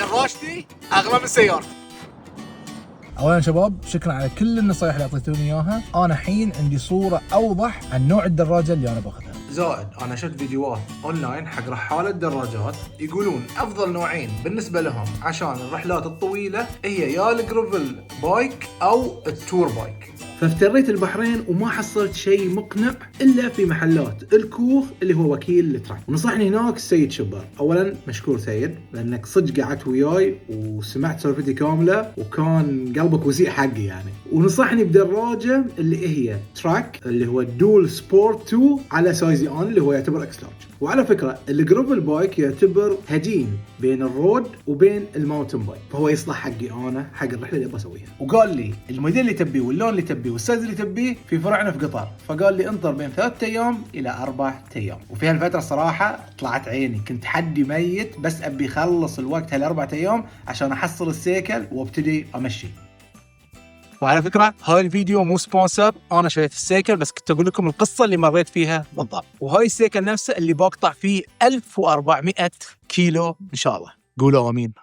دراجتي اغلى من سيارتي. اولا شباب شكرا على كل النصايح اللي اعطيتوني اياها. انا الحين عندي صوره اوضح عن نوع الدراجه اللي انا باخذها. زائد انا شفت فيديوهات اونلاين حق رحاله الدراجات يقولون افضل نوعين بالنسبه لهم عشان الرحلات الطويله هي يا الجروفل بايك او التور بايك. فافتريت البحرين وما حصلت شيء مقنع الا في محلات الكوخ اللي هو وكيل التراك. ونصحني هناك السيد شبر. اولا مشكور سيد لانك صدق قعدت وياي وسمعت سالفتي كامله وكان قلبك وسيع حقي يعني. ونصحني بدراجه اللي هي تراك اللي هو الدول سبورت 2 على سايزي انا اللي هو يعتبر اكس لارج. وعلى فكره الجروفل بايك يعتبر هجين بين الرود وبين الماونتن بايك، فهو يصلح حقي انا حق الرحله اللي ابغى اسويها. وقال لي الموديل اللي تبيه واللون اللي تبيه والسايز اللي تبيه في فرعنا في قطر، فقال لي انطر بين 3 ايام الى 4 ايام. وفي هالفتره صراحه طلعت عيني، كنت حدي ميت بس ابي اخلص الوقت هال4 ايام عشان احصل السيكل وابتدي امشي. وعلى فكرة هاي الفيديو مو سبونسر، أنا شريت السيكل بس كنت أقول لكم القصة اللي مريت فيها بالضبط. وهاي السيكل نفسه اللي بقطع فيه 1400 كيلو إن شاء الله. قولوا آمين.